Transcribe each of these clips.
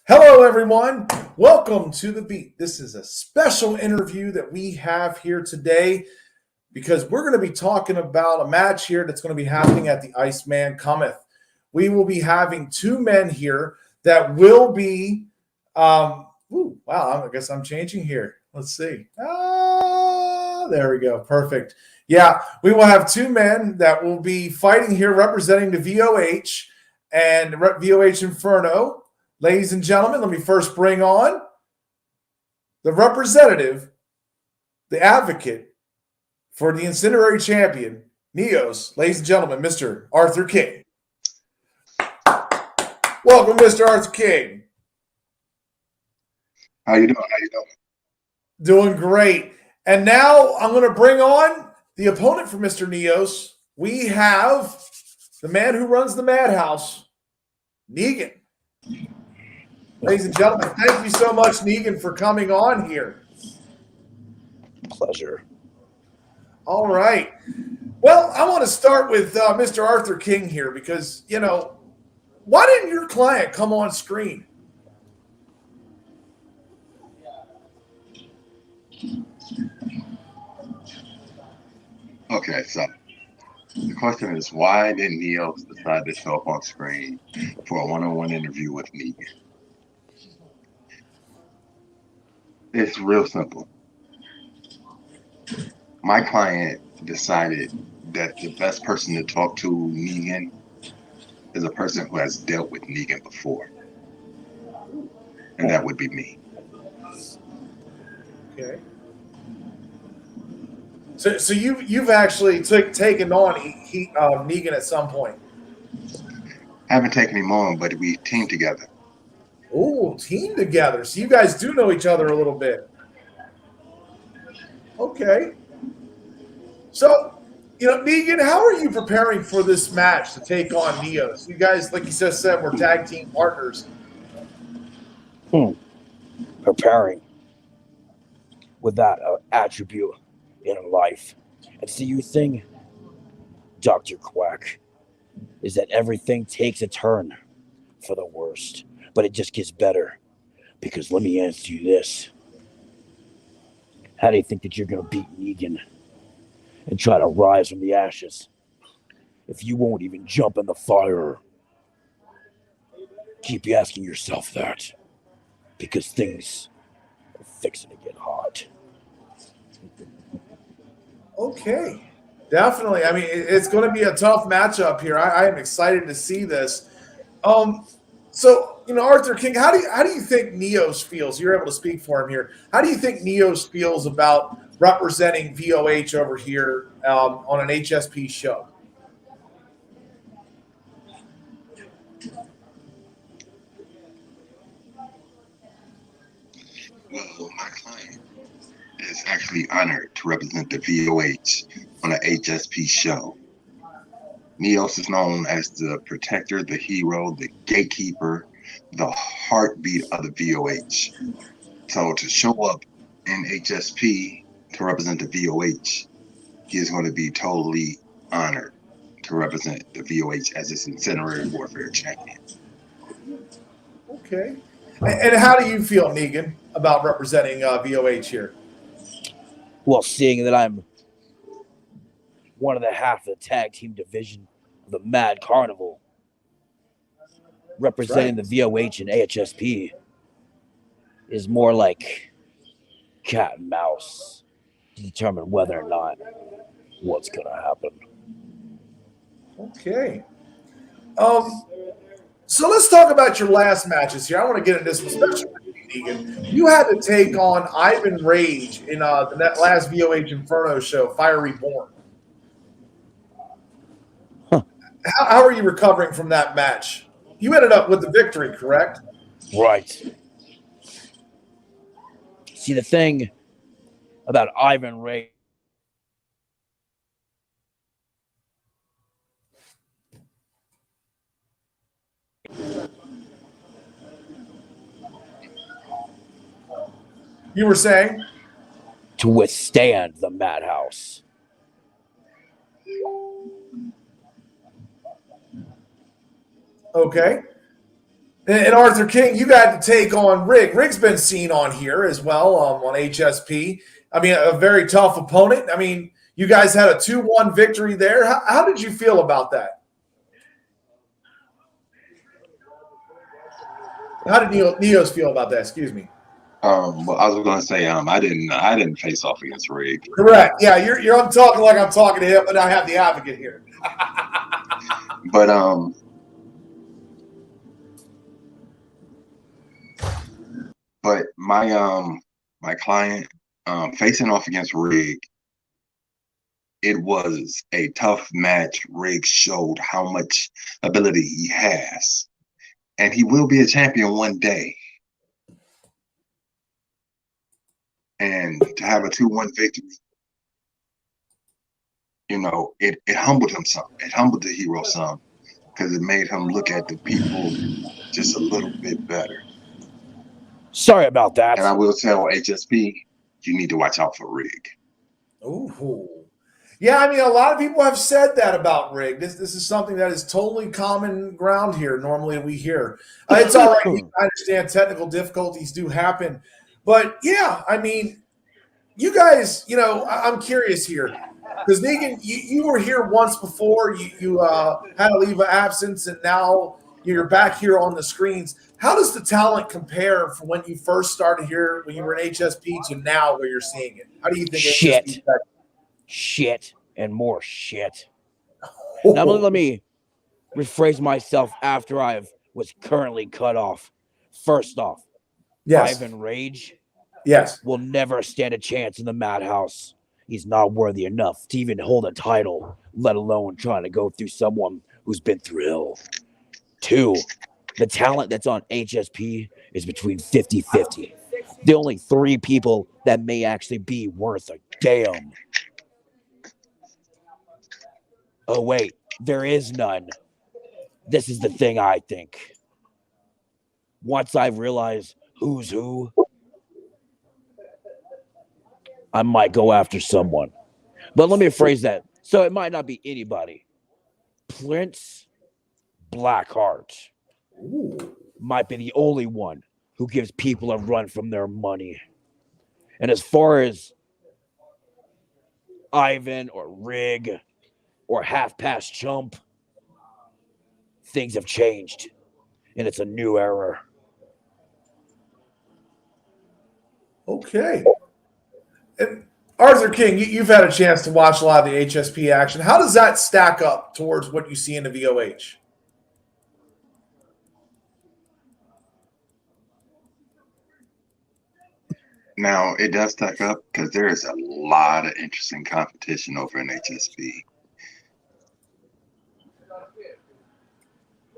Hello, everyone. Welcome to The Beat. This is a special interview that we have here today because we're going to be talking about a match here that's going to be happening at the Iceman COMETH. We will be having two men here that will be. Wow, I guess I'm changing here. Let's see. There we go. Perfect. Yeah, we will have two men that will be fighting here representing the VOH and VOH Inferno. Ladies and gentlemen, let me first bring on the representative, the advocate for the incendiary champion, Neos. Ladies and gentlemen, Mr. Arthur King. Welcome, Mr. Arthur King. How you doing? Doing great. And now I'm going to bring on the opponent for Mr. Neos. We have the man who runs the madhouse, Negan. Ladies and gentlemen, thank you so much, Negan, for coming on here. Pleasure. All right. Well, I want to start with Mr. Arthur King here because, why didn't your client come on screen? Okay, so the question is, why didn't Neos decide to show up on screen for a one-on-one interview with Negan? It's real simple. My client decided that the best person to talk to Negan is a person who has dealt with Negan before. And that would be me. Okay. So you've actually taken on Negan at some point. I haven't taken him on, but we teamed together. Oh, team together. So you guys do know each other a little bit. Okay. So, Negan, how are you preparing for this match to take on Neos? You guys, like you just said, we're tag team partners. Preparing with that attribute in life. And see, you thing, Dr. Quack, is that everything takes a turn for the worst, but it just gets better. Because let me ask you this. How do you think that you're going to beat Negan and try to rise from the ashes if you won't even jump in the fire? Keep asking yourself that, because things are fixing to get hot. Okay. Definitely. I mean, it's going to be a tough matchup here. I am excited to see this. So, Arthur King, how do you think Neos feels? You're able to speak for him here. How do you think Neos feels about representing VOH over here on an HSP show? Well, my client is actually honored to represent the VOH on an HSP show. Neos is known as the protector, the hero, the gatekeeper, the heartbeat of the VOH. So to show up in HSP to represent the VOH, he is going to be totally honored to represent the VOH as its incendiary warfare champion. Okay. And how do you feel, Negan, about representing VOH here? Well, seeing that I'm one of the half of the tag team division of the Mad Carnival, representing the VOH and AHSP is more like cat and mouse to determine whether or not what's going to happen. Okay. So let's talk about your last matches here. I want to get into this, especially with Negan. You had to take on Ivan Rage in the last VOH Inferno show, Fire Reborn. How are you recovering from that match? You ended up with the victory, correct? Right. See, the thing about Ivan Rage, You were saying? to withstand the madhouse. Okay. And Arthur King, you got to take on Rig. Rig's been seen on here as well on HSP. I mean, a very tough opponent. I mean, you guys had a 2-1 victory there. How did you feel about that? How did Neos feel about that? Excuse me. Well, I was going to say, I didn't face off against Rig. Correct. Yeah, I'm talking like I'm talking to him, but I have the advocate here. But my client facing off against Rig, it was a tough match. Rig showed how much ability he has, and he will be a champion one day. And to have a 2-1 victory, you know, it humbled him some. It humbled the hero some, because it made him look at the people just a little bit better. Sorry about that. And I will tell HSP, you need to watch out for Rig. Ooh. Yeah, I mean, a lot of people have said that about Rig. This is something that is totally common ground here. Normally we hear. It's all right. I understand technical difficulties do happen. But, yeah, I mean, you guys, you know, I'm curious here. Because, Negan, you were here once before. You had a leave of absence, and now you're back here on the screens. How does the talent compare from when you first started here, when you were in HSP, to now where you're seeing it? How do you think shit and more shit? Now let me rephrase myself after I was currently cut off. First off, yes. Ivan Rage will never stand a chance in the madhouse. He's not worthy enough to even hold a title, let alone trying to go through someone who's been through hell. 2, the talent that's on HSP is between 50-50. The only 3 people that may actually be worth a damn. Oh, wait, there is none. This is the thing I think. Once I realize who's who, I might go after someone. But let me phrase that. So it might not be anybody. Prince Blackheart might be the only one who gives people a run from their money. And as far as Ivan or Rig or half-past chump, things have changed. And it's a new era. Okay. And Arthur King, you've had a chance to watch a lot of the HSP action. How does that stack up towards what you see in the VOH? Now, it does stack up because there is a lot of interesting competition over in HSP.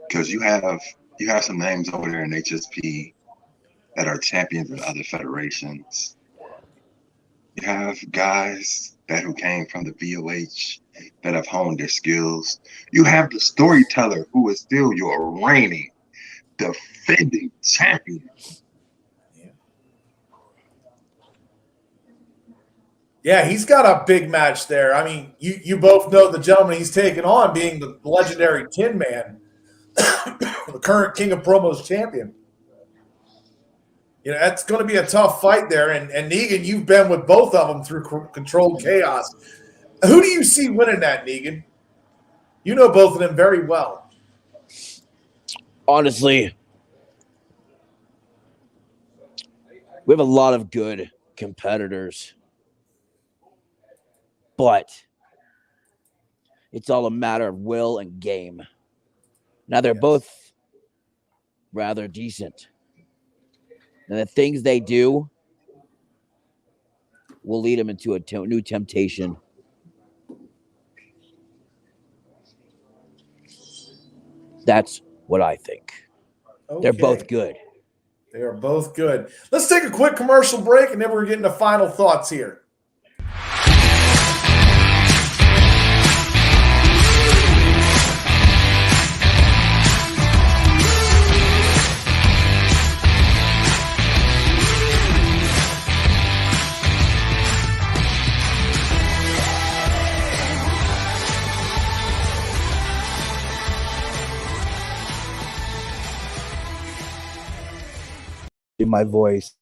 Because you have some names over there in HSP that are champions in other federations. You have guys who came from the VOH that have honed their skills. You have the storyteller who is still your reigning, defending champion. Yeah, he's got a big match there. I mean, you both know the gentleman he's taking on being the legendary Tin Man, the current King of Promos champion. You know, that's going to be a tough fight there. And Negan, you've been with both of them through Controlled Chaos. Who do you see winning that, Negan? You know both of them very well. Honestly, we have a lot of good competitors. But it's all a matter of will and game. Now, they're both rather decent. And the things they do will lead them into a new temptation. That's what I think. Okay. They're both good. They are both good. Let's take a quick commercial break, and then we're getting to final thoughts here. in my voice.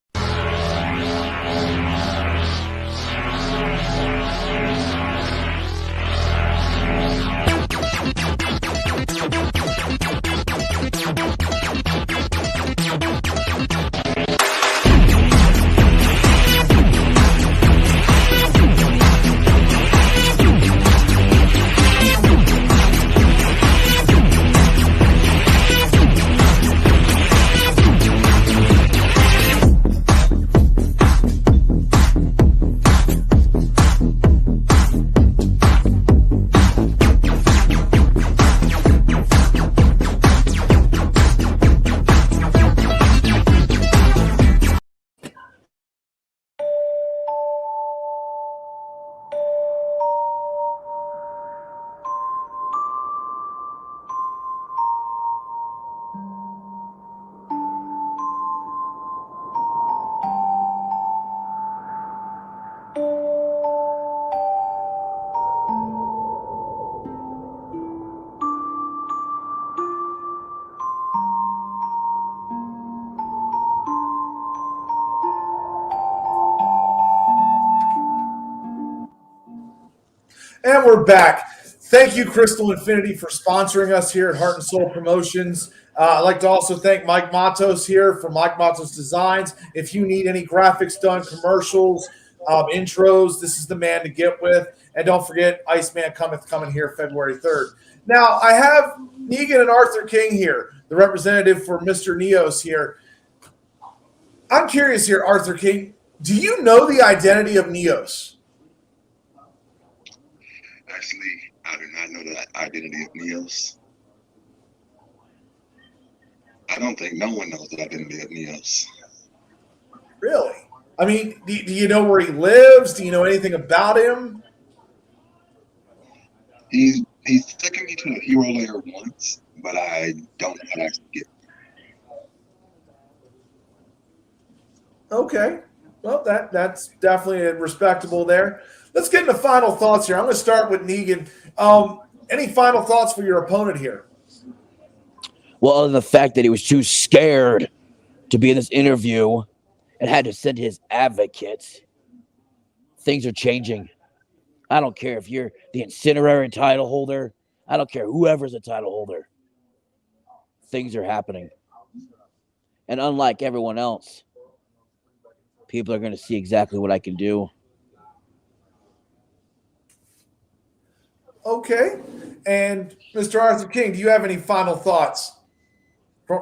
And we're back. Thank you, Crystal Infinity, for sponsoring us here at Heart and Soul Promotions. I'd like to also thank Mike Matos here from Mike Matos Designs. If you need any graphics done, commercials, intros, this is the man to get with. And don't forget, Iceman Cometh coming here February 3rd. Now, I have Negan and Arthur King here, the representative for Mr. Neos here. I'm curious here, Arthur King, do you know the identity of Neos? Actually, I do not know the identity of Neos. I don't think no one knows the identity of Neos. Really? I mean, do you know where he lives? Do you know anything about him? He's taken me to the hero layer once, but I don't know how to actually get. Okay. Well, that's definitely respectable there. Let's get into final thoughts here. I'm going to start with Negan. Any final thoughts for your opponent here? Well, other than the fact that he was too scared to be in this interview and had to send his advocate, things are changing. I don't care if you're the incinerary title holder. I don't care whoever's the title holder. Things are happening. And unlike everyone else, people are going to see exactly what I can do. Okay. And Mr. Arthur King, do you have any final thoughts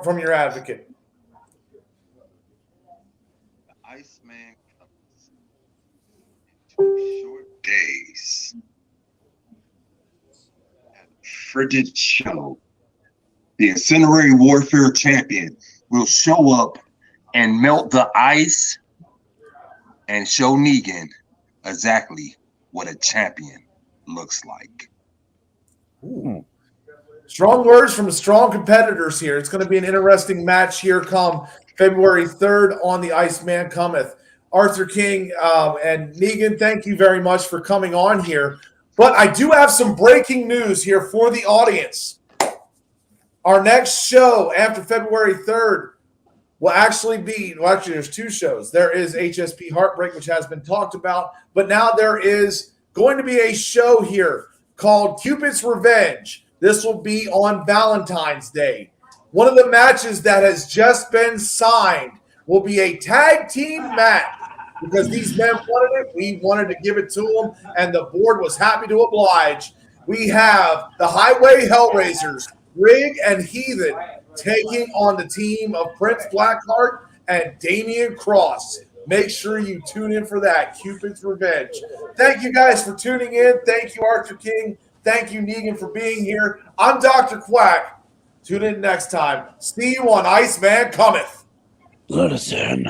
from your advocate? The Iceman comes in 2 short days at a frigid show. The Incinerary Warfare Champion will show up and melt the ice and show Negan exactly what a champion looks like. Ooh. Strong words from strong competitors here. It's going to be an interesting match here come February 3rd on the Iceman Cometh. Arthur King and Negan, thank you very much for coming on here. But I do have some breaking news here for the audience. Our next show after February 3rd will actually be, well, actually, there's 2 shows. There is HSP Heartbreak, which has been talked about, but now there is going to be a show here called Cupid's Revenge. This will be on Valentine's Day. One of the matches that has just been signed will be a tag team match because these men wanted it. We wanted to give it to them, and the board was happy to oblige. We have the Highway Hellraisers, Rig and Heathen, taking on the team of Prince Blackheart and Damian Cross. Make sure you tune in for that, Cupid's Revenge. Thank you guys for tuning in. Thank you, Arthur King. Thank you, Negan, for being here. I'm Dr. Quack. Tune in next time. See you on Iceman Cometh. Let us in.